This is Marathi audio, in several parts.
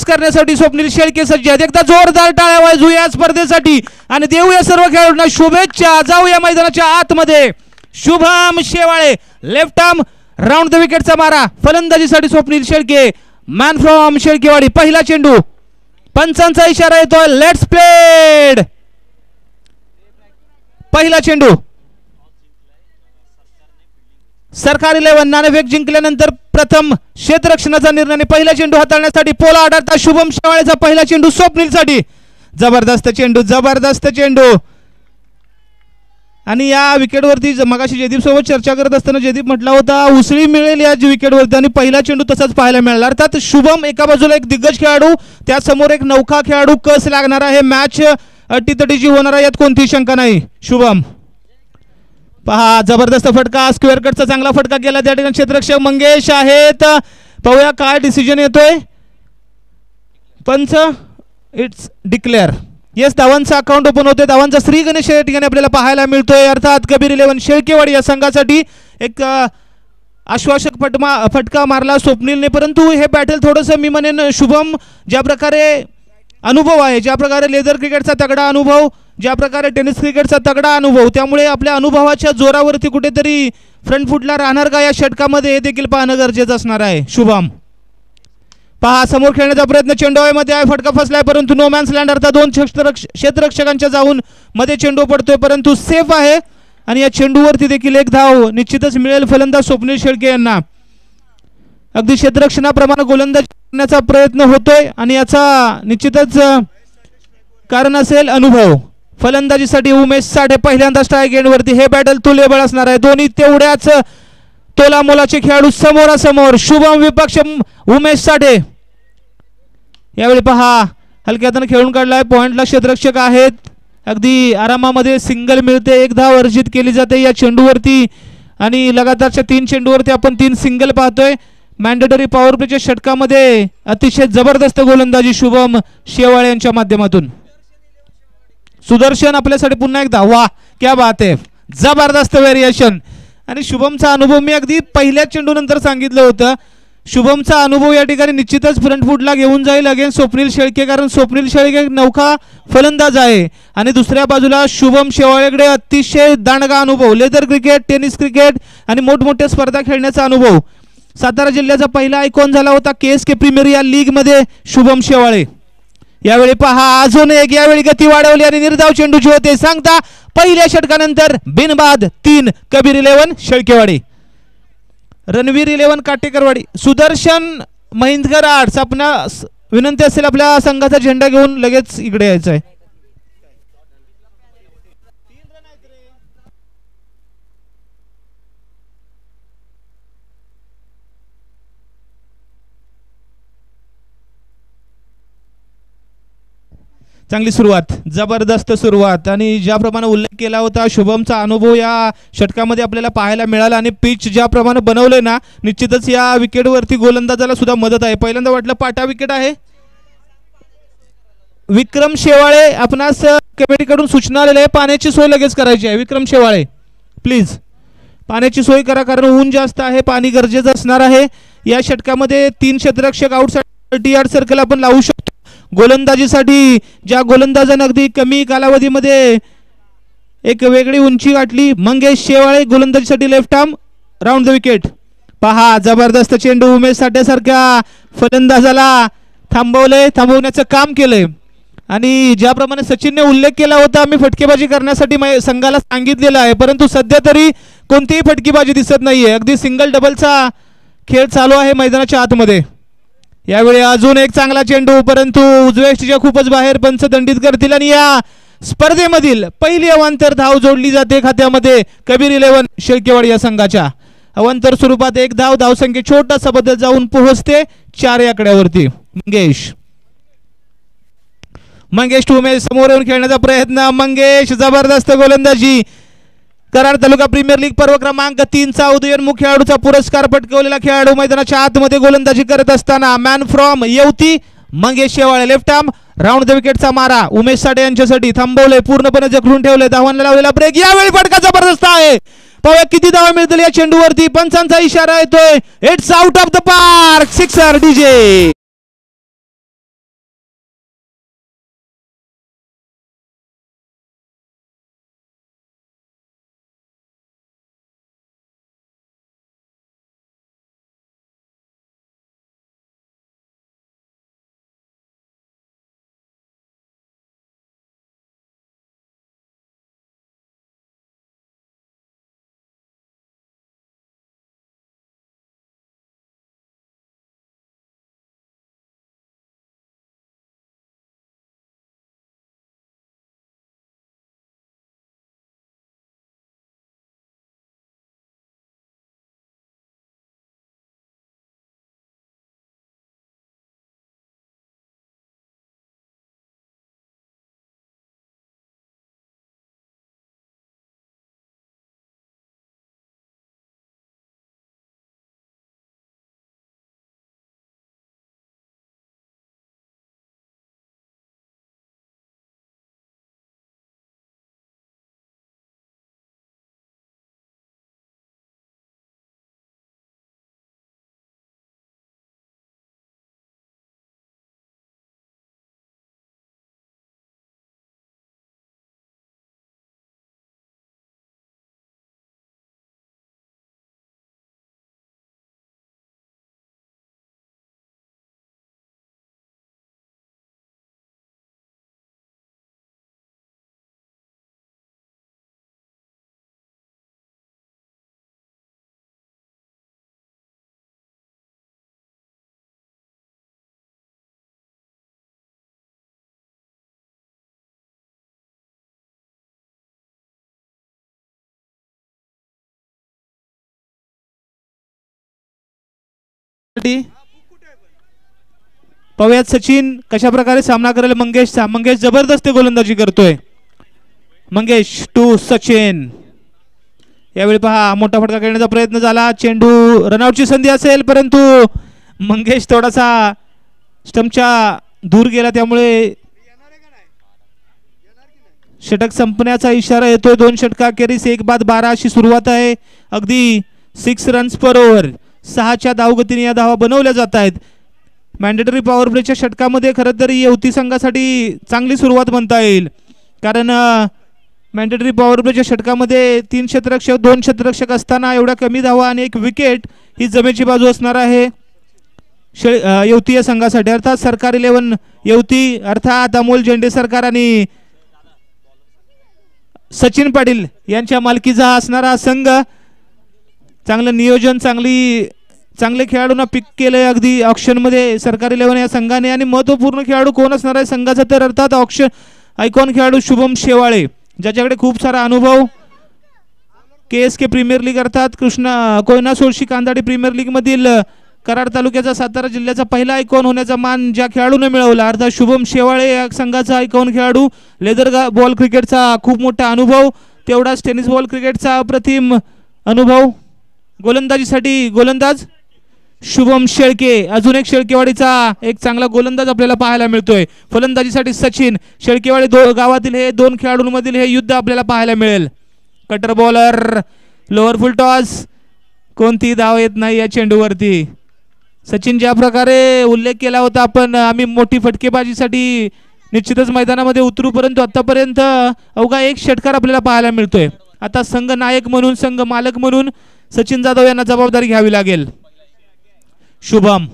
बॉक्स करण्यासाठी स्वप्नील शेळके सज्ज आहेत. एकदा जोरदार टाळ्या वाजू या स्पर्धेसाठी आणि देऊया सर्व खेळाडूंना शुभेच्छा. जाऊया मैदानाच्या आतमध्ये. Shubham Shewale left arm round the विकेटचा मारा. फलंदाजीसाठी स्वप्नील शेळके मॅन फ्रॉम शेळकेवाडी. पहिला चेंडू पंचांचा इशारा येतोय. Let's play. पहिला चेंडू सरकार 11 नाणेफेक जिंकल्यानंतर प्रथम क्षेत्ररक्षणाचा निर्णय. पहिला चेंडू हाताळण्यासाठी पोला आढळता. शुभम शेवाळेचा पहिला चेंडू स्वप्नीलसाठी. जबरदस्त चेंडू, जबरदस्त चेंडू. आणि या विकेटवरती मगाशी जयदीप सोबत चर्चा करत असताना जयदीप म्हटला होता उसळी मिळेल या विकेटवरती आणि पहिला चेंडू तसाच पाहायला मिळाला. अर्थात शुभम एका बाजूला एक दिग्गज खेळाडू, त्यासमोर एक नौका खेळाडू. कस लागणार आहे मॅच अटीतटीची होणार आहे यात कोणतीही शंका नाही. शुभम पहा जबरदस्त फटका. स्क्वेअर कटचा चांगला फटका केला त्या ठिकाणी. क्षेत्ररक्षक मंगेश आहेत. पाहूया काय डिसिजन येतोय. पंच इट्स डिक्लेअर. येस धावांचा अकाउंट ओपन होते. धावांचा श्री गणेश या ठिकाणी आपल्याला पाहायला मिळतोय. अर्थात कबीर 11 शेळकेवाडी या संघासाठी एक आश्वासक फटका मारला स्वप्नीलने. परंतु हे बॅटल थोडंसं मी म्हणेन शुभम ज्या प्रकारे अनुभव आहे, ज्या प्रकारे लेदर क्रिकेटचा तगडा अनुभव, ज्या प्रकारे टेनिस क्रिकेटचा तगडा अनुभव, त्यामुळे आपल्या अनुभवाच्या जोरावरती कुठेतरी फ्रंट फुटला राहणार का या षटकामध्ये हे देखील पाहणं गरजेचं असणार आहे. शुभम पहा समोर खेळण्याचा प्रयत्न. चेंडू मध्ये आहे. फटका फसलाय परंतु नो मॅन्स लँड. अर्थात दोन क्षेत्ररक्षकांच्या जाऊन मध्ये चेंडू पडतोय परंतु सेफ आहे आणि या चेंडूवरती देखील एक धाव निश्चितच मिळेल फलंदाज स्वप्नील शेळके यांना. अगदी क्षेत्ररक्षणाप्रमाणे गोलंदाजी करण्याचा प्रयत्न होतोय आणि याचा निश्चितच कारण असेल अनुभव. फलंदाजीसाठी उमेश साठे पहिल्यांदा स्ट्राईक एंडवरती. हे बॅटल तुल्यबळ असणार आहे. दोन्ही तेवढ्याच तोलामोलाचे खेळाडू समोरासमोर. शुभम विपक्ष उमेश साठे. यावेळी पहा हलक्या हाताने खेळून काढलाय. पॉइंटला क्षेत्ररक्षक आहेत. अगदी आरामामध्ये सिंगल मिळते. एक धाव अर्जित केली जाते या चेंडूवरती आणि लगातारच्या 3 चेंडूवरती आपण 3 सिंगल पाहतोय. मॅन्डेटरी पॉवर प्लेच्या षटकामध्ये अतिशय जबरदस्त गोलंदाजी शुभम शेवाळे यांच्या माध्यमातून. सुदर्शन आपल्यासाठी पुन्हा एकदा. वा क्या बात आहे. जबरदस्त व्हेरिएशन. आणि शुभमचा अनुभव मी अगदी पहिल्या चेंडू नंतर सांगितलं होतं. शुभमचा अनुभव या ठिकाणी निश्चितच फ्रंट फुटला घेऊन जाईल अगेन्स्ट स्वप्नील शेळके. कारण स्वप्नील शेळके नौका फलंदाज आहे आणि दुसऱ्या बाजूला शुभम शेवाळेकडे अतिशय दांडगा अनुभव. लेदर क्रिकेट, टेनिस क्रिकेट आणि मोठमोठ्या स्पर्धा खेळण्याचा अनुभव. सातारा जिल्ह्याचा पहिला आयकॉन झाला होता KSK प्रीमियर या लीग मध्ये शुभम शेवाळे. यावेळी पहा अजून एक. यावेळी गती वाढवली आणि निर्धाव चेंडूची होते. सांगता पहिल्या षटकानंतर बिनबाद 3 कबीर 11 शेळकेवाडी. रणवीर 11 काटेकरवाडी. सुदर्शन महिंदकर आर्ट्स. आपणास विनंती असेल आपल्या संघाचा झेंडा घेऊन लगेच इकडे यायचं आहे. चांगली सुरुवात, जबरदस्त सुरुवात आणि ज्याप्रमाणे उल्लेख केला होता शुभमचा अनुभव या षटकामध्ये आपल्याला पाहायला मिळाला आणि पिच ज्याप्रमाणे बनवलंय ना निश्चितच या विकेटवरती गोलंदाजाला सुद्धा मदत आहे. पहिल्यांदा वाटलं पाटा विकेट आहे. विक्रम शेवाळे आपणास कमिटीकडून सूचना आलेली आहे पाण्याची सोय लगेच करायची आहे. विक्रम शेवाळे प्लीज पाण्याची सोय करा कारण ऊन जास्त आहे. पाणी गरजेचं असणार आहे. या षटकामध्ये 3 क्षेत्ररक्षक आउटसाइड 30 यार्ड सर्कल आपण लावू शकतो. गोलंदाजीसाठी ज्या गोलंदाजाने अगदी कमी कालावधीमध्ये एक वेगळी उंची गाठली मंगेश शेवाळे. गोलंदाजीसाठी left arm round the wicket. पहा जबरदस्त चेंडू. उमेश साठ्यासारख्या फलंदाजाला थांबवण्याचं काम केलंय आणि ज्याप्रमाणे सचिनने उल्लेख केला होता आम्ही फटकेबाजी करण्यासाठी संघाला सांगितलेलं आहे परंतु सध्या तरी कोणतीही फटकेबाजी दिसत नाहीये. अगदी सिंगल डबलचा खेळ चालू आहे मैदानाच्या आतमध्ये. यावेळी अजून एक चांगला चेंडू परंतु उजव्या यष्टीच्या खूपच बाहेर. पंच दंडित करतील आणि या स्पर्धेमधील पहिली अवांतर धाव जोडली जाते खात्यामध्ये कबीर 11 शेळकेवाडी या संघाच्या. अवांतर स्वरूपात एक धाव. धावसंख्ये छोटासा बदल जाऊन पोहोचते 4 या आकड्यावरती. मंगेश टू उमेश समोर येऊन खेळण्याचा प्रयत्न. मंगेश जबरदस्त गोलंदाजी. कराड तालुका प्रीमियर लीग पर्व क्रमांक 3 चा उदयोन्मुख खेळाडूचा पुरस्कार पटकावलेला खेळाडू मैदानाच्या आतमध्ये गोलंदाजी करत असताना man from Yevati Mangesh Shewale. Left arm round the विकेटचा मारा. उमेश साठे यांच्यासाठी थांबवले पूर्णपणे जखडून ठेवले. धावांना लावलेला ब्रेक. यावेळी फटका जबरदस्त आहे. पाहूया किती धावा मिळतील या चेंडूवरती. पंचांचा इशारा येतोय. It's out of the park. Sixer DJ. पाहुयात सचिन कशा प्रकारे सामना करेल मंगेशचा. मंगेश जबरदस्त गोलंदाजी करतोय. मंगेश टू सचिन. यावेळी पहा मोठा फटका खेळण्याचा प्रयत्न झाला. चेंडू रनआउटची संधी असेल परंतु मंगेश थोडासा स्टंपच्या दूर गेला त्यामुळे षटक संपण्याचा इशारा येतोय. 2 षटका अखेरीस 1 बाद 12 अशी सुरुवात आहे. अगदी 6 रन्स पर ओव्हर 6च्या धावगतीने या धावा बनवल्या जात आहेत. मॅन्डेटरी पॉवर प्लेच्या षटकामध्ये खरं तर युवती संघासाठी चांगली सुरुवात म्हणता येईल कारण मॅन्डेटरी पॉवर प्लेच्या षटकामध्ये 3 क्षेत्ररक्षक 2 क्षेत्ररक्षक असताना एवढ्या कमी धावा आणि 1 विकेट ही जमेची बाजू असणार आहे युवतीय संघासाठी. अर्थात सरकार 11 युवती अर्थात अमोल झेंडे सरकार आणि सचिन पाटील यांच्या मालकीचा असणारा संघ. चांगलं नियोजन चांगले खेळाडूंना पिक केलंय अगदी ऑक्शनमध्ये सरकारी 11 या संघाने. आणि महत्त्वपूर्ण खेळाडू कोण असणार आहे संघाचा तर अर्थात ऑक्शन आयकॉन खेळाडू शुभम शेवाळे ज्याच्याकडे खूप सारा अनुभव. KSK प्रीमियर लीग अर्थात कोयना सोळशी कांदाडी प्रीमियर लीग मधील कराड तालुक्याचा सातारा जिल्ह्याचा पहिला आयकॉन होण्याचा मान ज्या खेळाडूने मिळवला अर्थात शुभम शेवाळे या संघाचा आयकॉन खेळाडू. लेदर बॉल क्रिकेटचा खूप मोठा अनुभव तेवढाच टेनिस बॉल क्रिकेटचा अप्रतिम अनुभव. गोलंदाजीसाठी गोलंदाज शुभम शेळके. अजून एक शेळकेवाडीचा एक चांगला गोलंदाज आपल्याला पाहायला मिळतोय. फलंदाजीसाठी सचिन. शेळकेवाडी गावातील हे 2 खेळाडूंमधील हे युद्ध आपल्याला पाहायला मिळेल. कटर बॉलर लोअर फुल टॉस कोणती धाव येत नाही या चेंडूवरती. सचिन ज्या प्रकारे उल्लेख केला होता आपण आम्ही मोठी फटकेबाजीसाठी निश्चितच मैदानामध्ये उतरू परंतु आतापर्यंत अवघा 1 षटकार आपल्याला पाहायला मिळतोय. आता संघ नायक म्हणून संघ मालक म्हणून सचिन जाधव यांना जबाबदारी घ्यावी लागेल. शुभम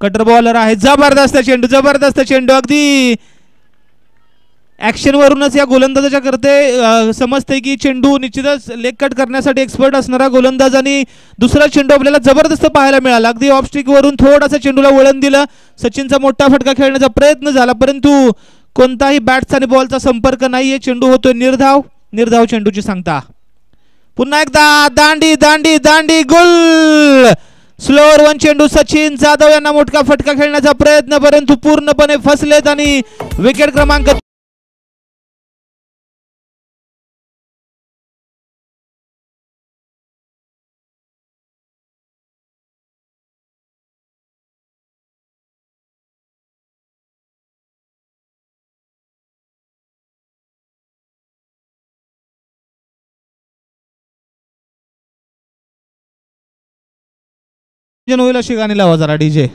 कटर बॉलर आहे. जबरदस्त चेंडू अगदी ऍक्शन वरूनच या गोलंदाजाच्या करते समजते की चेंडू निश्चितच लेग कट करण्यासाठी एक्सपर्ट असणारा गोलंदाज आणि दुसरा चेंडू आपल्याला जबरदस्त पाहायला मिळाला. अगदी ऑफ स्टिक वरून थोडासा चेंडूला वळण दिलं. सचिनचा मोठा फटका खेळण्याचा प्रयत्न झाला परंतु कोणताही बॅट्स आणि बॉलचा संपर्क नाहीये. चेंडू होतोय निर्धाव चेंडूची सांगता. पुन्हा एकदा दांडी दांडी दांडी गोल. स्लोअर 1 चेंडू सचिन जाधव यांना मोठा फटका खेळण्याचा प्रयत्न परंतु पूर्णपणे फसलेत आणि विकेट क्रमांक होईल अशी गाणी लावा जरा डीजे.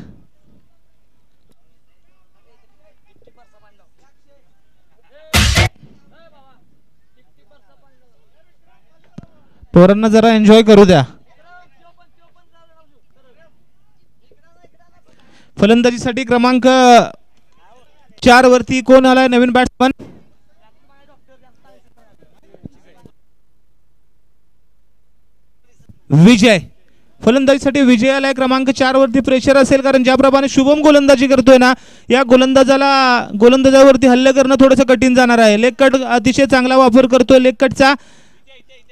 पोरांना जरा एन्जॉय करू द्या. फलंदाजीसाठी क्रमांक 4 वरती कोण आलाय नवीन बॅट्समन. विजय. फलंदाजीसाठी विजय आलाय क्रमांक 4 वरती. प्रेशर असेल कारण ज्याप्रमाणे शुभम गोलंदाजी करतोय ना या गोलंदाजावरती हल्ले करणं थोडंसं कठीण जाणार आहे. लेग कट अतिशय चांगला वापर करतोय लेग कटचा.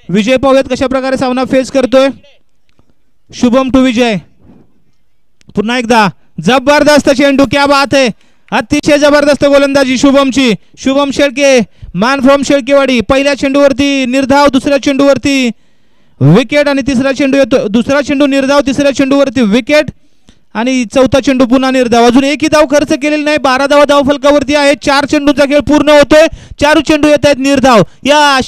विजय पाहूयात कशा प्रकारे सामना फेस करतोय. शुभम टू विजय. पुन्हा एकदा जबरदस्त चेंडू. क्या बात है. अतिशय जबरदस्त गोलंदाजी शुभमची. Shubham Shelke man from Shelkewadi. पहिल्या चेंडूवरती निर्धाव दुसऱ्या चेंडूवरती विकेट आणि तिसरा चेंडू येतो. दुसरा चेंडू निर्धाव तिसऱ्या चेंडूवरती विकेट आणि चौथा चेंडू पुन्हा निर्धाव. अजून एकही धाव खर्च केलेली नाही. 12 धावा धाव फलकावरती आहे. 4 चेंडूचा खेळ पूर्ण होतोय. 4 चेंडू येत आहेत निर्धाव. या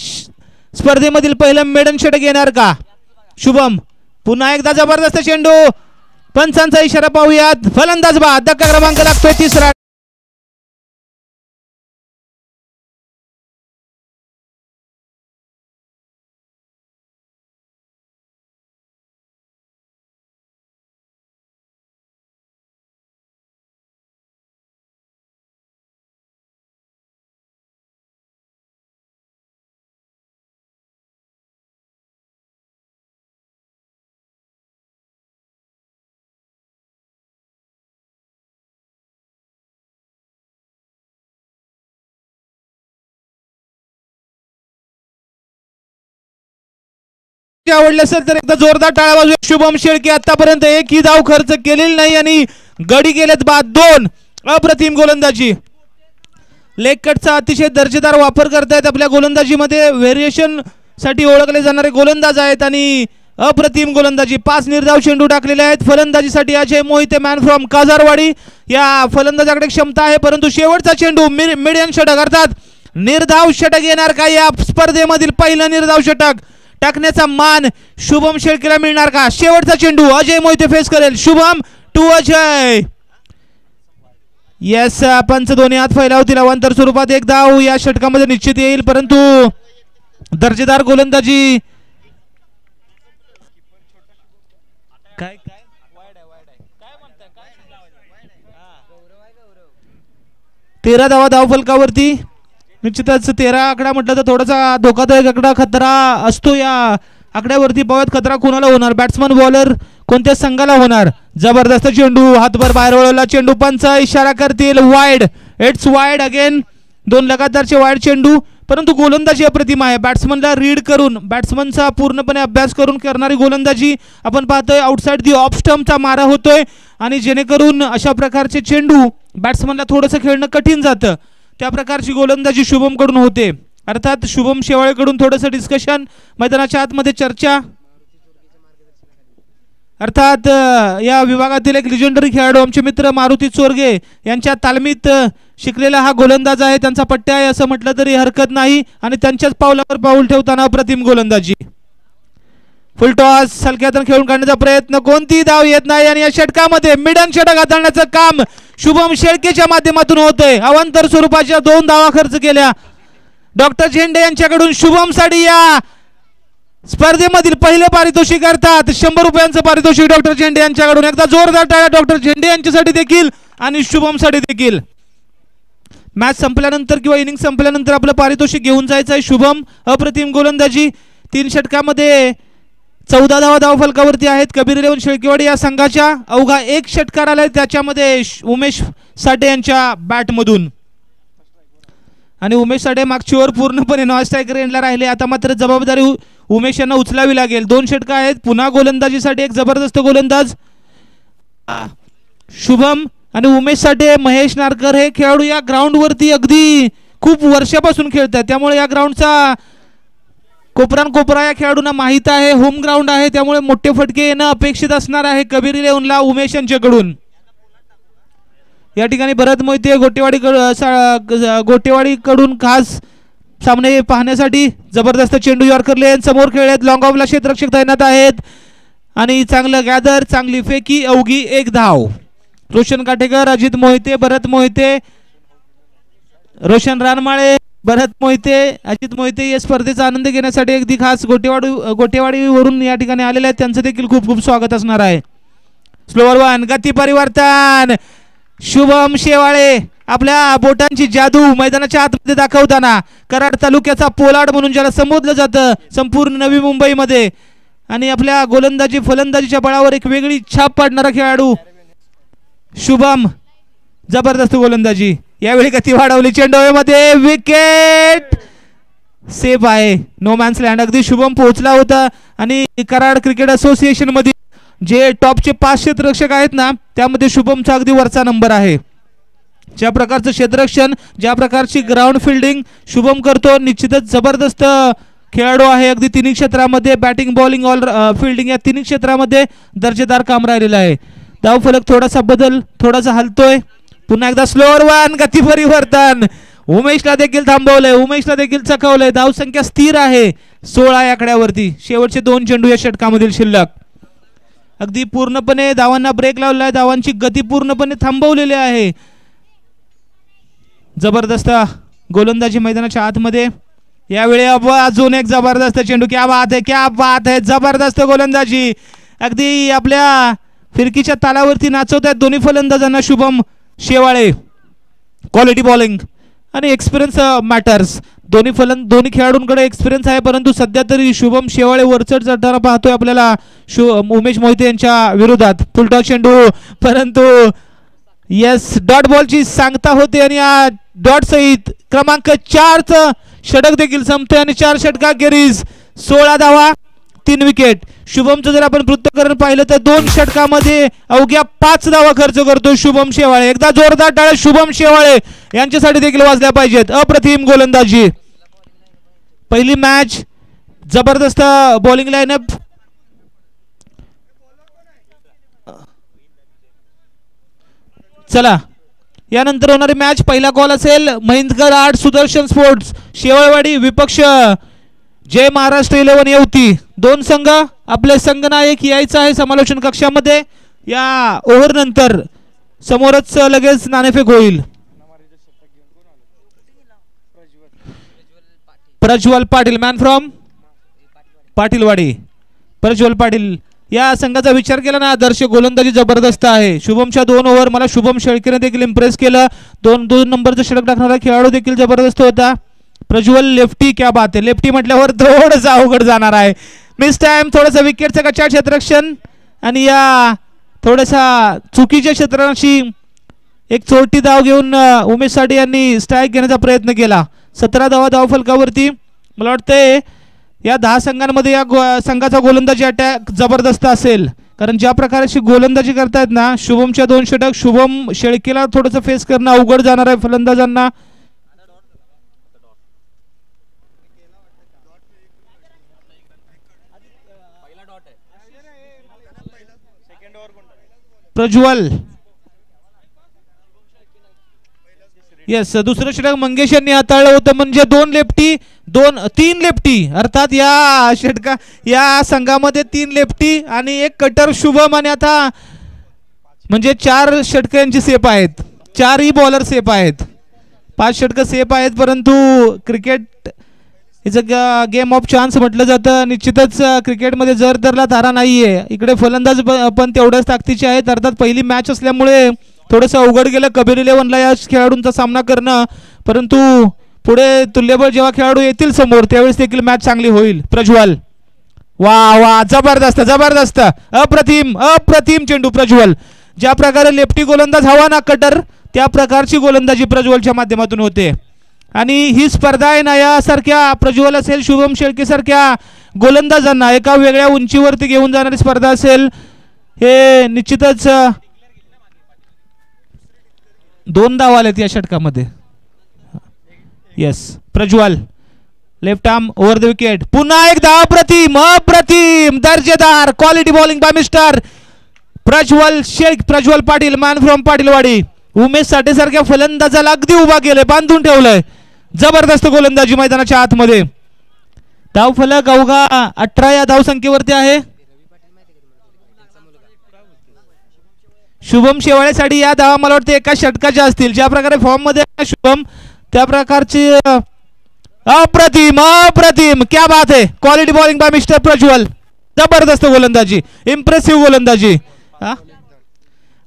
स्पर्धेमधील पहिलं मेडन षटक येणार का शुभम. पुन्हा एकदा जबरदस्त चेंडू. पंचांचा इशारा पाहूयात. फलंदाज बाद. धक्का क्रमांक लागतोय 3रा. नक्की आवडले असेल तर एकदा जोरदार टाळ्या वाजवूया. शुभम शेळके आतापर्यंत एकही धाव खर्च केलेली नाही आणि गडी गेलेत बाद 2. अप्रतिम गोलंदाजी. लेग कटचा अतिशय दर्जेदार वापर करतायत आपल्या गोलंदाजीमध्ये. व्हेरिएशन साठी ओळखले जाणारे गोलंदाज आहेत आणि अप्रतिम गोलंदाजी. 5 निर्धाव चेंडू टाकलेले आहेत. फलंदाजीसाठी अजय मोहिते मॅन फ्रॉम काजारवाडी. या फलंदाजाकडे क्षमता आहे परंतु शेवटचा चेंडू मिडियम षटक अर्थात निर्धाव षटक येणार का? या स्पर्धेमधील पहिलं निर्धाव षटक टाकण्याचा मान शुभम शेळकेला मिळणार का? शेवटचा चेंडू अजय मोहिते फेस करेल. शुभम टू अजय. येस, पंच दोन्ही हात फैलावतील. अवांतर स्वरूपात एक धाव या षटकामध्ये निश्चित येईल परंतु दर्जेदार गोलंदाजी. काय 13 धावा धाव फलकावरती. निश्चितच 13 आकडा म्हटलं तर थोडासा धोकादायक आकडा खतरा असतो. या आकड्यावरती पावत खतरा कोणाला होणार? बॅट्समन बॉलर कोणत्या संघाला होणार? जबरदस्त चेंडू हातभर बाहेर वळवला चेंडू. पंच इशारा करतील वाईड. It's wide again. 2 लगातारचे वाईड चेंडू परंतु गोलंदाजी अप्रतिम आहे. बॅट्समनला रीड करून बॅट्समनचा पूर्णपणे अभ्यास करून करणारी गोलंदाजी आपण पाहतोय. आउटसाइड दी ऑफ स्टंपचा मारा होतोय आणि जेणेकरून अशा प्रकारचे चेंडू बॅट्समनला थोडंसं खेळणं कठीण जातं. त्या प्रकारची गोलंदाजी शुभम कडून होते. अर्थात शुभम शेवाळेकडून थोडंसं डिस्कशन, मैदानाच्या आतमध्ये चर्चा. अर्थात या विभागातील एक लिजेंडरी खेळाडू आमचे मित्र मारुती चोरगे यांच्या तालमीत शिकलेला हा गोलंदाज आहे. त्यांचा पट्ट्या आहे असं म्हटलं तरी हरकत नाही आणि त्यांच्याच पावलावर पाऊल ठेवताना अप्रतिम गोलंदाजी. फुल टॉस हलक्यातून खेळून काढण्याचा प्रयत्न, कोणतीही धाव येत नाही आणि या षटकामध्ये मिडन षटक हाताळण्याचं काम शुभम शेळकेच्या माध्यमातून होतंय. अवांतर स्वरूपाच्या 2 धावा खर्च केल्या डॉक्टर झेंडे यांच्याकडून. शुभम साठी या स्पर्धेमधील पहिले पारितोषिक अर्थात 100 रुपयांचं पारितोषिक डॉक्टर झेंडे यांच्याकडून. एकदा जोरदार टाळ्या डॉक्टर झेंडे यांच्यासाठी देखील आणि शुभम साठी देखील. मॅच संपल्यानंतर किंवा इनिंग संपल्यानंतर आपलं पारितोषिक घेऊन जायचं आहे. शुभम अप्रतिम गोलंदाजी. 3 षटकामध्ये 14 धावा धाव फलकावरती आहेत. कबीर 11 शेळकेवाडी या संघाच्या. अवघा 1 षटकार आलाय त्याच्यामध्ये उमेश साठे यांच्या बॅटमधून आणि उमेश साठे मागची ओव्हर पूर्णपणे नॉन स्ट्रायकर एंडला राहिले. आता मात्र जबाबदारी उमेश यांना उचलावी लागेल. 2 षटक आहेत. पुन्हा गोलंदाजीसाठी एक जबरदस्त गोलंदाज शुभम आणि उमेश साठे. महेश नारकर हे खेळाडू या ग्राउंडवरती अगदी खूप वर्षापासून खेळतात त्यामुळे या ग्राउंडचा कोपरा या खेळाडूंना माहीत आहे. होम ग्राउंड आहे त्यामुळे मोठे फटके येणं अपेक्षित असणार आहे कबीर 11ला उमेश यांच्याकडून. या ठिकाणी भरत मोहिते गोटेवाडीकडून खास सामने पाहण्यासाठी जबरदस्त चेंडू यॉर्कर लेन समोर खेळत. लॉंग ऑफला क्षेत्ररक्षक तैनात आहेत आणि चांगलं गॅदर, चांगली फेकी, अवघी 1 धाव. रोशन काटेकर, अजित मोहिते, भरत मोहिते, रोशन रानमाळे, भरत मोहिते, अजित मोहिते या स्पर्धेचा आनंद घेण्यासाठी अगदी खास गोटेवाडीवरून या ठिकाणी आलेले आहेत. त्यांचं देखील खूप खूप स्वागत असणार आहे. स्लोवर 1 गती परिवर्तन. शुभम शेवाळे आपल्या बोटांची जादू मैदानाच्या आतमध्ये दाखवताना कराड तालुक्याचा पोलाड म्हणून ज्याला संबोधलं जातं संपूर्ण नवी मुंबईमध्ये आणि आपल्या गोलंदाजी फलंदाजीच्या बळावर एक वेगळी छाप पाडणारा खेळाडू शुभम. जबरदस्त गोलंदाजी. यावेळी गती वाढवली. चेंडूमध्ये विकेट. सेफ आहे. No man's land. अगदी शुभम पोहोचला होता आणि कराड क्रिकेट असोसिएशन मध्ये जे टॉपचे 5 क्षेत्ररक्षक आहेत ना त्यामध्ये शुभमचा अगदी वरचा नंबर आहे. ज्या प्रकारचं क्षेत्ररक्षण, ज्या प्रकारची ग्राउंड फिल्डिंग शुभम करतो निश्चितच जबरदस्त खेळाडू आहे. अगदी 3 क्षेत्रामध्ये बॅटिंग, बॉलिंग, ऑल फिल्डिंग या 3 क्षेत्रामध्ये दर्जेदार काम राहिलेलं आहे. धाव फलक थोडासा बदल, थोडासा हलतोय. पुन्हा एकदा स्लोअर 1 गती परिवर्तन. उमेशला देखील थांबवलंय, उमेशला देखील चकवलंय. धाव संख्या स्थिर आहे 16 या आकड्यावरती. शेवटचे 2 चेंडू या षटकामधील शिल्लक. अगदी पूर्णपणे धावांना ब्रेक लावलाय. धावांची गती पूर्णपणे थांबवलेली आहे. जबरदस्त गोलंदाजी मैदानाच्या आतमध्ये. यावेळी अजून एक जबरदस्त चेंडू. क्या बात है, क्या बात है. जबरदस्त गोलंदाजी. अगदी आपल्या फिरकीच्या तालावरती नाचवत आहेत दोन्ही फलंदाजांना शुभम शेवाळे. क्वालिटी बॉलिंग आणि एक्सपिरियन्स मॅटर्स. दोन्ही खेळाडूंकडे एक्सपिरियन्स आहे परंतु सध्या तरी शुभम शेवाळे वरचढ चढताना पाहतोय आपल्याला उमेश मोहिते यांच्या विरोधात. फुलटॉस चेंडू परंतु येस डॉट बॉलची सांगता होते आणि या डॉट सहित क्रमांक 4चं षटक देखील संपते आणि 4 षटकाखेरीज 16 धावा 3 विकेट. शुभमचं जर आपण पृथक्करण पाहिलं तर 2 षटकामध्ये अवघ्या 5 धावा खर्च करतो शुभम शेवाळे. एकदा जोरदार टाळ्या शुभम शेवाळे यांच्यासाठी देखील वाजल्या पाहिजेत. अप्रतिम गोलंदाजी. पहिली मॅच जबरदस्त बॉलिंग लाईनअप. चला यानंतर होणारी मॅच पहिला कॉल असेल महिंदकर आर्ट सुदर्शन स्पोर्ट्स शेवाळवाडी विपक्ष जय महाराष्ट्र 11 येवती. 2 संघ. आपले संघनायक यायचं आहे समालोचन कक्षामध्ये. या ओव्हर नंतर समोरच लगेच नाणेफेक होईल. Prajwal Patil man from Patilwadi. प्रज्वल पाटील या संघाचा विचार केला ना आदर्श गोलंदाजी जबरदस्त आहे. शुभमच्या 2 ओव्हर मला शुभम शेळकेने देखील इम्प्रेस केलं. 2 नंबरचं षटक टाकणारा खेळाडू देखील जबरदस्त होता. प्रज्वल लेफ्टी क्या बात आहे. लेफ्टी म्हटल्यावर थोडंसं अवघड जाणार आहे. मिस टाइम थोडंसं विकेटचं कच्चा क्षेत्ररक्षण आणि या थोड्याशा चुकीच्या क्षेत्राशी एक चोरटी धाव घेऊन उमेश साठे यांनी स्ट्राईक घेण्याचा प्रयत्न केला. 17 धावा धावफलकावरती. मला वाटतंय या 10 संघांमध्ये या संघाचा गोलंदाजी अटॅक जबरदस्त असेल. कारण ज्या प्रकारे गोलंदाजी करतायत ना शुभमच्या 2 षटक शुभम शेळकेला थोडंसं फेस करणं अवघड जाणार आहे फलंदाजांना. प्रज्वल येस दुसरं षटक मंगेश यांनी हाताळलं होतं. म्हणजे 2 लेफ्टी 3 लेफ्टी अर्थात या षटका या संघामध्ये 3 लेफ्टी आणि 1 कटर शुभम आणि आता म्हणजे 4 षटक यांची सेफ आहेत. 4ही बॉलर सेफ आहेत. 5 षटक सेफ आहेत. परंतु cricket is a game of chance म्हटलं जातं. निश्चितच क्रिकेटमध्ये जर धरला तारा नाहीये. इकडे फलंदाज पण तेवढ्याच ताकदीचे आहेत. अर्थात पहिली मॅच असल्यामुळे थोडंसं अवघड गेलं कबीर 11ला या खेळाडूंचा सामना करणं. परंतु पुढे तुल्यबळ जेव्हा खेळाडू येतील समोर त्यावेळेस देखील मॅच चांगली होईल. प्रज्वल वा वा जबरदस्त जबरदस्त अप्रतिम अप्रतिम चेंडू प्रज्वल. ज्या प्रकारे लेफ्टी गोलंदाज हवा ना कटर त्या प्रकारची गोलंदाजी प्रज्वलच्या माध्यमातून होते. आणि ही स्पर्धा आहे ना यासारख्या प्रज्वल असेल शुभम शेळके सारख्या गोलंदाजांना एका वेगळ्या उंचीवरती घेऊन जाणारी स्पर्धा असेल. हे निश्चितच 2 धावा आलेत या षटकामध्ये. Yes Prajwal left arm over the wicket. पुन्हा एकदा अप्रतिम अप्रतिम दर्जेदार quality bowling by mister Prajwal Shaikh. Prajwal Patil man from Patilwadi. Umesh Sathe सारख्या फलंदाजाला अगदी उभा केलंय बांधून ठेवलंय. जबरदस्त गोलंदाजी मैदानाच्या आतमध्ये. धावफलक अवघा 18 या धावसंख्येवरती आहे. शुभम शेवाळेसाठी या धावा मला वाटतं एका षटकाच्या असतील. ज्या प्रकारे फॉर्म मध्ये शुभम त्या प्रकारची अप्रतिम अप्रतिम क्या बात आहे. Quality bowling by mister Prajwal. जबरदस्त गोलंदाजी इम्प्रेसिव्ह गोलंदाजी.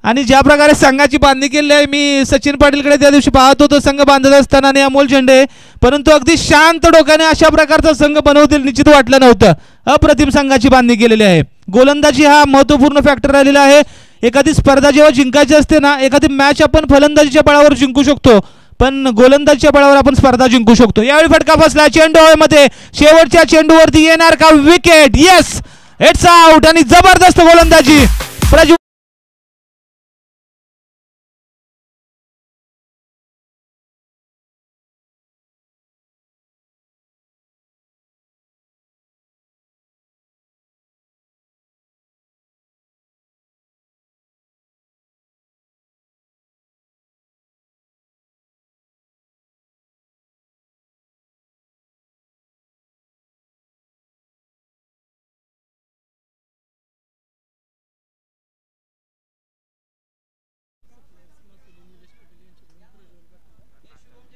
आणि ज्या प्रकारे संघाची बांधणी केली आहे मी सचिन पाटीलकडे त्या दिवशी पाहत होतो संघ बांधत असताना आणि अमोल झेंडे. परंतु अगदी शांत डोक्याने अशा प्रकारचा संघ बनवतील निश्चित वाटलं नव्हतं. अप्रतिम संघाची बांधणी केलेली आहे. गोलंदाजी हा महत्त्वपूर्ण फॅक्टर राहिलेला आहे. एखादी स्पर्धा जेव्हा जिंकायची असते ना एखादी मॅच आपण फलंदाजीच्या बळावर जिंकू शकतो पण गोलंदाजीच्या बळावर आपण स्पर्धा जिंकू शकतो. यावेळी फटका फसला चेंडू हवेमध्ये. शेवटच्या चेंडूवरती येणार का विकेट. Yes it's out. आणि जबरदस्त गोलंदाजी प्रज्वल.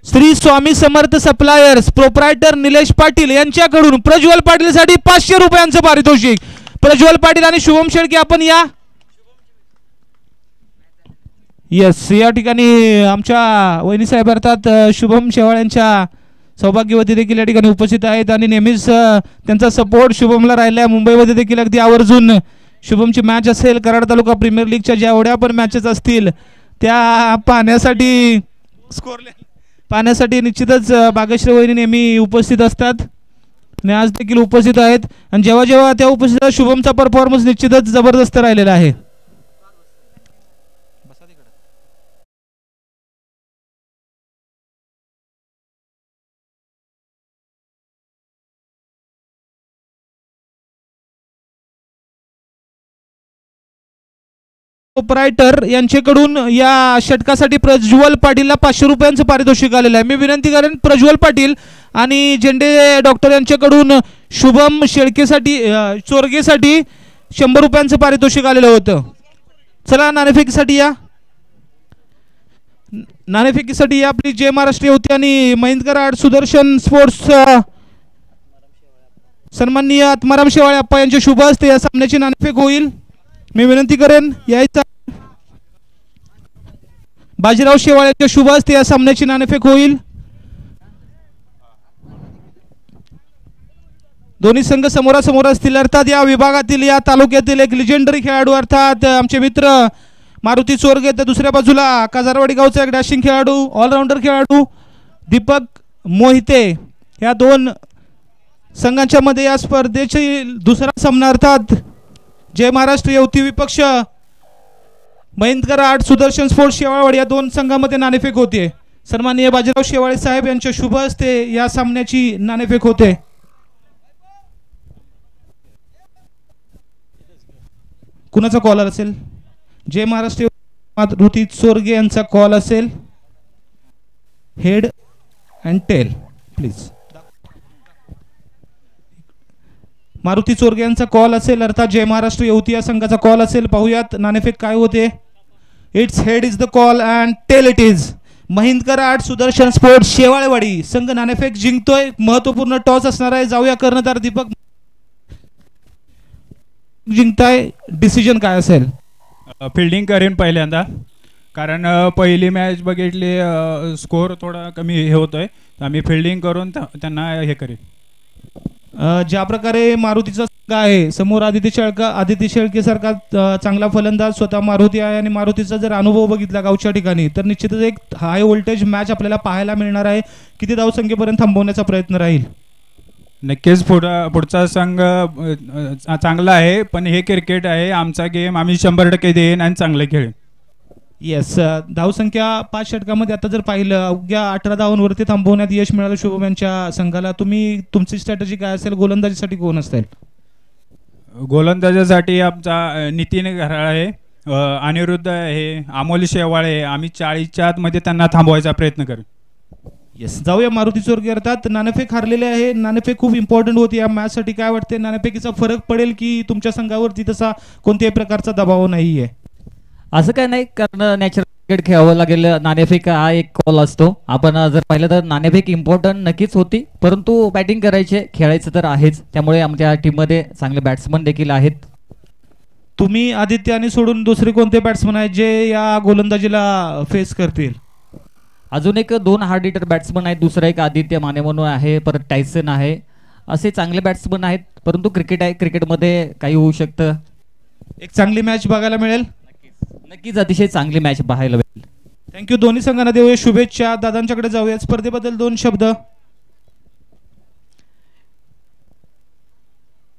श्री स्वामी समर्थ सप्लायर्स प्रोप्रायटर निलेश पाटील यांच्याकडून प्रज्वल पाटीलसाठी 500 रुपयांचं पारितोषिक. प्रज्वल पाटील आणि शुभम शेळके आपण या. येस या ठिकाणी आमच्या वहिनी साहेब अर्थात शुभम शेवाळ्यांच्या सौभाग्यवती देखील या ठिकाणी उपस्थित आहेत आणि नेहमीच त्यांचा सपोर्ट शुभमला राहिला आहे. मुंबईमध्ये देखील अगदी आवर्जून शुभमची मॅच असेल कराड तालुका प्रीमियर लीगच्या ज्या एवढ्या पण मॅचेस असतील त्या पाहण्यासाठी निश्चितच भाग्यश्री वहिनी नेहमी उपस्थित असतात. आणि आज देखील उपस्थित आहेत आणि जेव्हा जेव्हा त्या उपस्थित शुभमचा परफॉर्मन्स निश्चितच जबरदस्त राहिलेला आहे. ऑपरेटर यांच्याकडून या षटकासाठी प्रज्वल पाटीलला 500 रुपयांचं पारितोषिक आलेलं आहे. मी विनंती करेन प्रज्वल पाटील आणि झेंडे डॉक्टर यांच्याकडून शुभम शेळकेसाठी चोरगेसाठी 100 रुपयांचं पारितोषिक आलेलं होतं. चला नाणेफेकीसाठी या. नाणेफेकीसाठी या आपली जय महाराष्ट्र युवती आणि महिंदकर आर्ट सुदर्शन स्पोर्ट्स सन्माननीय आत्माराम शेवाळे अप्पा यांच्या शुभ हस्ते या सामन्याची नाणेफेक होईल. मी विनंती करेन यायचा बाजीराव शेवाळ्याच्या शुभ हस्ते या सामन्याची नाणेफेक होईल. दोन्ही संघ समोरासमोर असतील. अर्थात या विभागातील या तालुक्यातील एक लिजेंडरी खेळाडू अर्थात आमचे मित्र मारुती चोरगे, तर दुसऱ्या बाजूला काजारवाडी गावचा एक डॅशिंग खेळाडू ऑलराऊंडर खेळाडू दीपक मोहिते, या दोन संघांच्या मध्ये या स्पर्धेची दुसरा सामना अर्थात जय महाराष्ट्र युवती विपक्ष महिंदकर आर्ट सुदर्शन स्पोर्ट्स शेवाळवाडी या दोन संघांमध्ये नाणेफेक होते. सन्माननीय बाजीराव शेवाळे साहेब यांच्या शुभ हस्ते या सामन्याची नाणेफेक होते. कुणाचा कॉल असेल? जय महाराष्ट्र मारुती चोरगे यांचा कॉल असेल. Head and tail please. Maruti Chorge यांचा कॉल असेल अर्थात जय महाराष्ट्र युवती या संघाचा कॉल असेल. पाहूयात नाणेफेक काय होते. It's head is the call and tail it is Mahindkar art Sudarshan sports Shewalewadi संघ नाणेफेक जिंकतोय. महत्वपूर्ण टॉस असणार आहे. जाऊया कर्णधार दीपक जिंकताय, डिसिजन काय असेल? फिल्डिंग करेन पहिल्यांदा, कारण पहिली मॅच बघितली स्कोर थोडा कमी हे होतोय. आम्ही फिल्डिंग करून त्यांना हे करेन. ज्या प्रकारे मारुतीचा संघ आहे समोर आदित्य शेळके सारखा चांगला फलंदाज स्वतः मारुती आहे आणि मारुतीचा जर अनुभव बघितला गावच्या ठिकाणी तर निश्चितच एक हाय व्होल्टेज मॅच आपल्याला पाहायला मिळणार आहे. किती धावसंख्येपर्यंत थांबवण्याचा प्रयत्न राहील? नक्कीच पुढचा संघ चांगला आहे, पण हे क्रिकेट आहे. आमचा गेम आम्ही 100% देईन आणि चांगले खेळेन. येस, धावसंख्या 5 षटकामध्ये आता जर पाहिलं अवघ्या 18 धावांवरती थांबवण्यात यश मिळालं शुभम यांच्या संघाला. तुमची स्ट्रॅटेजी काय असेल? गोलंदाजीसाठी कोण असेल? गोलंदाजीसाठी आमचा नितीन घराळ आहे, अनिरुद्ध आहे, अमोल शेवाळे. आम्ही 40च्या आतमध्ये त्यांना थांबवायचा प्रयत्न करू. येस, जाऊया मारुती चोरगे अर्थात नाणेफेक हारलेले आहे. नाणेफेक खूप इम्पॉर्टंट होती या मॅचसाठी. काय वाटते, नाणेफेकीचा फरक पडेल की तुमच्या संघावरती तसा कोणत्याही प्रकारचा दबाव नाहीये? असं काय नाही, कारण नॅचरल क्रिकेट खेळावं लागेल. नाणेफेक हा एक कॉल असतो. आपण जर पाहिलं तर नाणेफेक इम्पॉर्टंट नक्कीच होती, परंतु बॅटिंग करायचे, खेळायचं तर आहेच. त्यामुळे आमच्या टीममध्ये चांगले बॅट्समन देखील आहेत. तुम्ही आदित्य आणि सोडून दुसरे कोणते बॅट्समन आहेत जे या गोलंदाजीला फेस करतील? अजून एक 2 हार्ड हिटर बॅट्समन आहेत. दुसरा एक आदित्य माने म्हणून आहे, परत टायसन आहे. असे चांगले बॅट्समन आहेत, परंतु क्रिकेट आहे, क्रिकेटमध्ये काही होऊ शकतं. एक चांगली मॅच बघायला मिळेल. नक्कीच अतिशय चांगली मॅच पाहायला मिळेल. थँक्यू. दोन्ही संघांना देऊया शुभेच्छा. दादांच्याकडे जाऊया. स्पर्धेबद्दल 2 शब्द.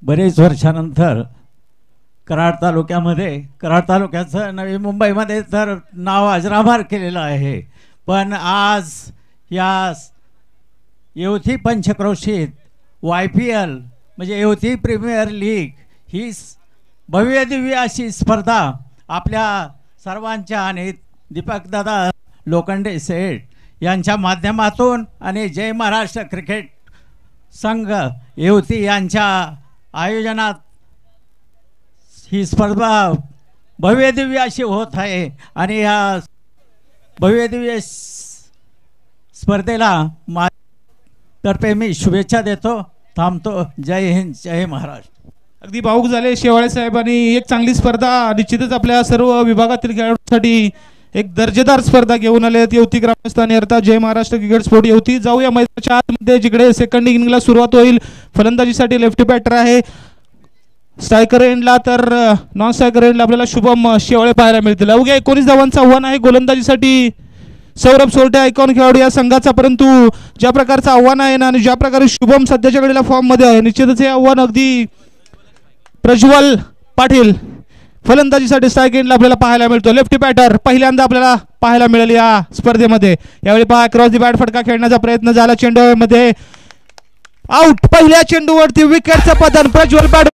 बरेच वर्षानंतर कराड तालुक्याचं नवी मुंबईमध्ये तर नाव अजरामर केलेलं आहे. पण आज या युवती पंचक्रोशीत YPL म्हणजे युवती प्रीमियर लीग ही भव्य दिव्य अशी स्पर्धा आपल्या सर्वांच्या आणि दीपकदादा लोखंडे सेठ यांच्या माध्यमातून आणि जय महाराष्ट्र क्रिकेट संघ युवती यांच्या आयोजनात ही स्पर्धा भव्य दिव्य अशी होत आहे. आणि या भव्य दिव्य स्पर्धेला तर्फे मी शुभेच्छा देतो. थांबतो. जय हिंद, जय महाराष्ट्र. अगदी भाऊक झाले शेवाळे साहेब. आणि एक चांगली स्पर्धा निश्चितच आपल्या सर्व विभागातील खेळाडूंसाठी एक दर्जेदार स्पर्धा घेऊन आले आहेत युवती ग्रामस्थानी अर्थात जय महाराष्ट्र क्रिकेट स्पोर्ट युवती. जाऊया मैदानाच्या आतमध्ये जिकडे सेकंड इनिंगला सुरुवात होईल. फलंदाजीसाठी लेफ्टी बॅटर आहे. स्ट्रायकर एंडला तर नॉन स्ट्रायकर एंडला आपल्याला शुभम शेवाळे पाहायला मिळतील. अवघ्या 19 धावांचं आव्हान आहे गोलंदाजीसाठी सौरभ सोरटे आयकॉन खेळाडू या संघाचा, परंतु ज्या प्रकारचं आव्हान आहे ना आणि ज्या प्रकारे शुभम सध्याच्या घडीला फॉर्म मध्ये आहे, निश्चितच हे आव्हान अगदी प्रज्वल पाटील फलंदाजीसाठी स्ट्राईक एंडला आपल्याला पाहायला मिळतो. लेफ्टी बॅटर पहिल्यांदा आपल्याला पाहायला मिळेल या स्पर्धेमध्ये. यावेळी पहा क्रॉस दी बॅट फटका खेळण्याचा प्रयत्न झाला, चेंडूमध्ये आउट. पहिल्या चेंडूवरती विकेटचं पतन. प्रज्वल बॅट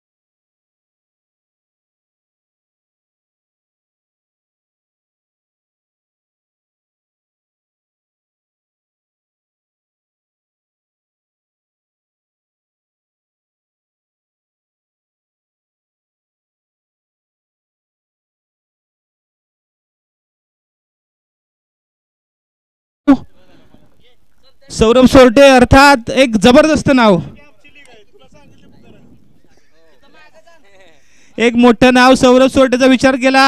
सौरभ सोरटे अर्थात एक जबरदस्त नाव, एक मोठं नाव. सौरभ सोरटेचा विचार केला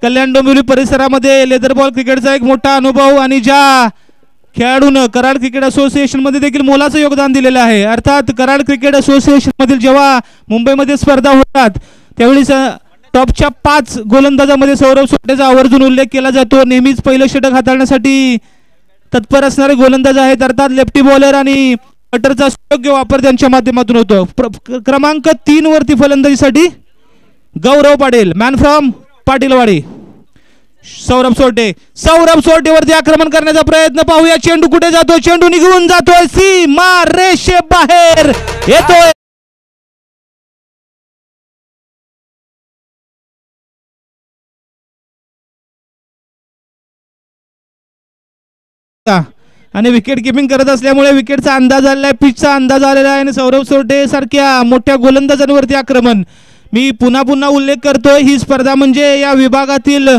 कल्याण डोंबिवली परिसरामध्ये लेदर बॉल क्रिकेटचा एक मोठा अनुभव आणि ज्या खेळाडूनं कराड क्रिकेट असोसिएशन मध्ये देखील मोलाचं योगदान दिलेलं आहे. अर्थात कराड क्रिकेट असोसिएशन मधील जेव्हा मुंबईमध्ये स्पर्धा होतात त्यावेळी टॉपच्या 5 गोलंदाजामध्ये सौरभ सोरटेचा आवर्जून उल्लेख केला जातो. नेहमीच पहिलं षटक हाताळण्यासाठी तत्पर असणारे गोलंदाज आहेत. अर्थात लेफ्टी बॉलर आणि कटरचा योग्य वापर त्यांच्या माध्यमातून होतो. क्रमांक 3 वरती फलंदाजीसाठी गौरव पाटील, मॅन फ्रॉम पाटीलवाडी. सौरभ सोरटेवरती आक्रमण करण्याचा प्रयत्न. पाहूया चेंडू कुठे जातो. चेंडू निघून जातोय, सीमा रेषे बाहेर येतोय. आणि विकेट किपिंग करत असल्यामुळे विकेटचा अंदाज आलेला आहे, पिचचा अंदाज आलेला आहे आणि सौरभ सोरटे सारख्या मोठ्या गोलंदाजांवरती आक्रमण. मी पुन्हा उल्लेख करतोय, ही स्पर्धा म्हणजे या विभागातील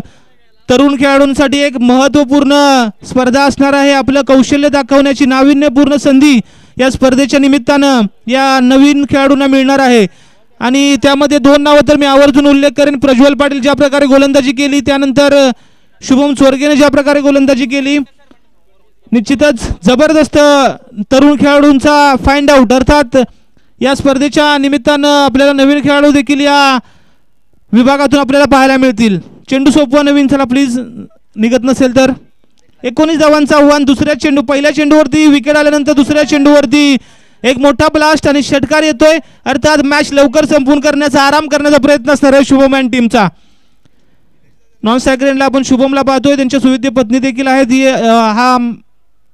तरुण खेळाडूंसाठी एक महत्त्वपूर्ण स्पर्धा असणार आहे. आपलं कौशल्य दाखवण्याची नाविन्यपूर्ण संधी या स्पर्धेच्या निमित्तानं या नवीन खेळाडूंना मिळणार आहे आणि त्यामध्ये 2 नावं तर मी आवर्जून उल्लेख करेन. प्रज्वल पाटील ज्या प्रकारे गोलंदाजी केली, त्यानंतर शुभम सोरगेने ज्या प्रकारे गोलंदाजी केली, निश्चितच जबरदस्त तरुण खेळाडूंचा फाइंड आउट. अर्थात या स्पर्धेच्या निमित्तानं आपल्याला नवीन खेळाडू देखील या विभागातून आपल्याला पाहायला मिळतील. चेंडू सोपवा नवीन, चला प्लीज निघत नसेल तर. 19 धावांचं आव्हान. दुसऱ्या चेंडू, पहिल्या चेंडूवरती विकेट आल्यानंतर दुसऱ्या चेंडूवरती एक मोठा ब्लास्ट आणि षटकार येतोय. अर्थात मॅच लवकर संपून करण्याचा, आराम करण्याचा प्रयत्न असणार आहे शुभमॅन टीमचा. नॉन स्ट्रायकरला आपण शुभमला पाहतोय, त्यांच्या सुविधे पत्नी देखील आहेत.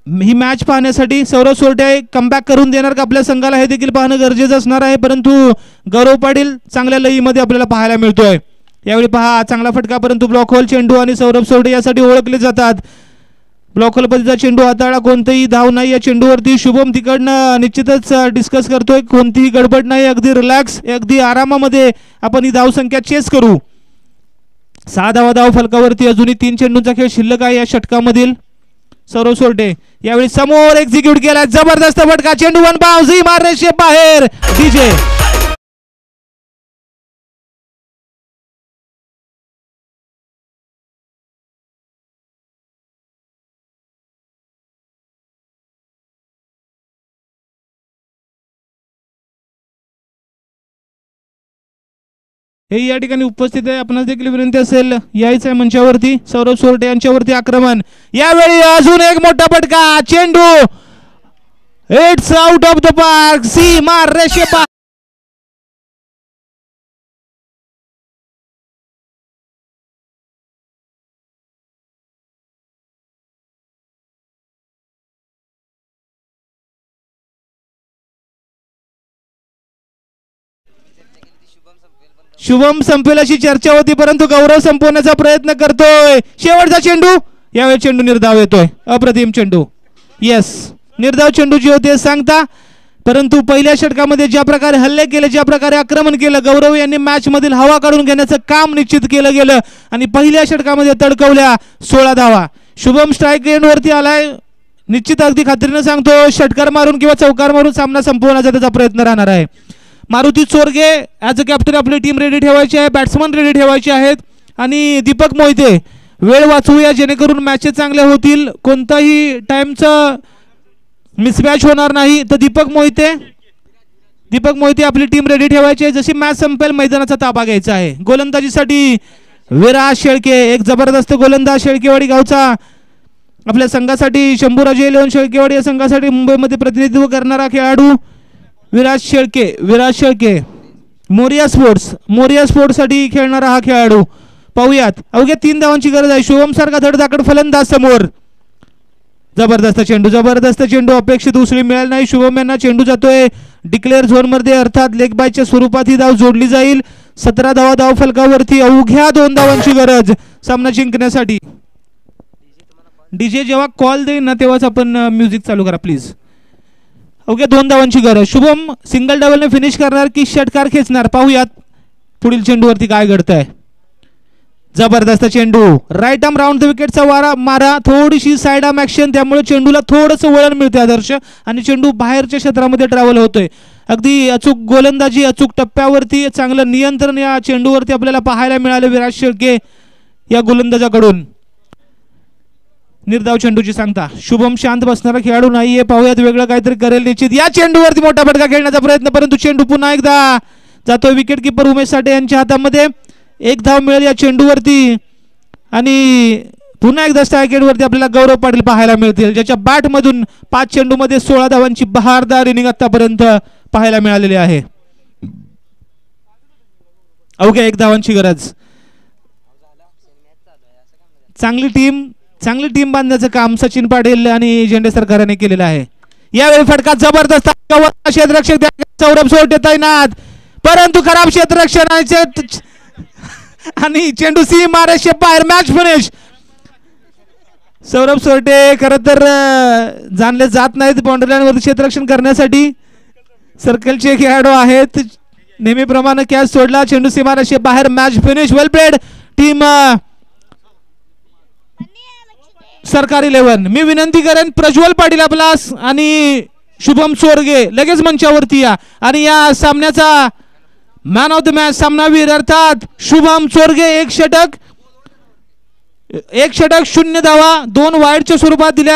ही मॅच पाहण्यासाठी सौरभ सोरटे कमबॅक करून देणार का आपल्या संघाला, हे देखील पाहणं गरजेचं असणार आहे. परंतु गौरव पाटील चांगल्या लईमध्ये आपल्याला पाहायला मिळतोय. यावेळी पहा चांगला फटका, परंतु ब्लॉक होल चेंडू आणि सौरभ सोरटे यासाठी ओळखले जातात. ब्लॉक होल पद्धतीचा चेंडू हाताळला, कोणतेही धाव नाही या चेंडूवरती. शुभम तिकडनं निश्चितच डिस्कस करतोय, कोणतीही गडबड नाही, अगदी रिलॅक्स, अगदी आरामामध्ये आपण ही धावसंख्या चेस करू. 6 धाव फलकावरती अजूनही 3 चेंडूंचा खेळ शिल्लक आहे या षटकामधील. सौरभ सोरटे यावेळी समोर एक्झिक्यूट केला, जबरदस्त फटका, चेंडू 1 बाउन्स, मारण्याचे बाहेर. डीजे हे या ठिकाणी उपस्थित आहे. आपणास देखील विनंती असेल यायचं आहे मंचावरती. सौरभ सोरटे यांच्यावरती आक्रमण. यावेळी अजून एक मोठा फटका, चेंडू it's out of the park, सीमा रेषे पार. शुभम संपेल अशी चर्चा होती, परंतु गौरव संपवण्याचा प्रयत्न करतोय. शेवटचा चेंडू, यावेळी चेंडू निर्धाव येतोय. अप्रतिम चेंडू, येस निर्धाव चेंडू जी होते सांगता. परंतु पहिल्या षटकामध्ये ज्या प्रकारे हल्ले केले, ज्या प्रकारे आक्रमण केलं, गौरव यांनी मॅच मधील हवा काढून घेण्याचं काम निश्चित केलं गेलं आणि पहिल्या षटकामध्ये तडकवल्या 16 धावा. शुभम स्ट्राईक एंड वरती आलाय. निश्चित अगदी खात्रीने सांगतो, षटकार मारून किंवा चौकार मारून सामना संपवण्याचा त्याचा प्रयत्न राहणार आहे. Maruti Chorge as a captain आपली टीम रेडी ठेवायची आहे, बॅट्समन रेडी ठेवायचे आहेत आणि दीपक मोहिते वेळ वाचवूया जेणेकरून मॅचेस चांगल्या होतील, कोणताही टाइमचं मिसमॅच होणार नाही. तर दीपक मोहिते आपली टीम रेडी ठेवायची आहे. जशी मॅच संपेल मैदानाचा ताबा घ्यायचा आहे. गोलंदाजीसाठी विराज शेळके, एक जबरदस्त गोलंदाज शेळकेवाडी गावचा, आपल्या संघासाठी शंभूराजे इलेव्हन शेळकेवाडी या संघासाठी मुंबईमध्ये प्रतिनिधित्व करणारा खेळाडू विराज शेळके मोरिया स्पोर्ट्ससाठी खेळणारा हा खेळाडू. पाहूयात, अवघ्या 3 धावांची गरज आहे. शुभम सारखा धडधाकड फलंदाज समोर. जबरदस्त चेंडू अपेक्षित उसळी मिळाली नाही. शुभम यांना चेंडू जातोय डिक्लेअर झोन मध्ये, अर्थात लेग बायच्या स्वरूपात ही धाव जोडली जाईल. 17 धाव फलकावरती. अवघ्या 2 धावांची गरज सामना जिंकण्यासाठी. डीजे जेव्हा कॉल देईन ना तेव्हाच आपण म्युझिक चालू करा प्लीज. अवघ्या 2 धावांची गरज. शुभम सिंगल डबलने फिनिश करणार की षटकार खेचणार, पाहूयात पुढील चेंडूवरती काय घडतंय. जबरदस्त चेंडू, राईट आर्म राऊंड द विकेटचा मारा, थोडीशी साइड आर्म ऍक्शन, त्यामुळे चेंडूला थोडंसं वळण मिळते आदर्श, आणि चेंडू बाहेरच्या क्षेत्रामध्ये ट्रॅव्हल होतोय. अगदी अचूक गोलंदाजी, अचूक टप्प्यावरती चांगलं नियंत्रण या चेंडूवरती आपल्याला पाहायला मिळाले विराज शेळके या गोलंदाजाकडून. निर्धाव चेंडूची सांगता. शुभम शांत बसणारा खेळाडू नाहीये, पाहूयात वेगळं काहीतरी करेल निश्चित. या चेंडूवरती मोठा फटका खेळण्याचा प्रयत्न, परंतु चेंडू पुन्हा एकदा जातोय विकेट किपर उमेश साठे यांच्या हातामध्ये. 1 धाव मिळेल या चेंडूवरती आणि पुन्हा एकदा स्ट्रायकेटवरती आपल्याला गौरव पाटील पाहायला मिळतील, ज्याच्या बॅटमधून 5 चेंडूमध्ये 16 धावांची बहारदार इनिंग आतापर्यंत पाहायला मिळालेली आहे. अवघ्या 1 धावांची गरज. चांगली टीम बांधण्याचं काम सचिन पाटील आणि झेंडे सरकारने केलेलं आहे. यावेळी फटका जबरदस्त, क्षेत्ररक्षक सौरभ सोरटे तैनात, परंतु खराब क्षेत्ररक्षण आणि चेंडू सी मारेशे बाहेर. Match finish. सौरभ सोरटे खरं तर जाणले जात नाहीत बाउंड्री लाईनवरती क्षेत्ररक्षण करण्यासाठी. सर्कलचे खेळाडू आहेत, नेहमीप्रमाणे कॅच सोडला, चेंडू सी मारेशे बाहेर. Match finish. Well played team Sarkar 11. मी विनंती करेन प्रज्वल पाटील आपला आणि शुभम चोरगे लगेच मंचावरती या, आणि या सामन्याचा मॅन ऑफ द मॅच सामनावीर अर्थात शुभम चोरगे. 1 षटक 0 धावा 2 वाईडच्या स्वरूपात दिल्या.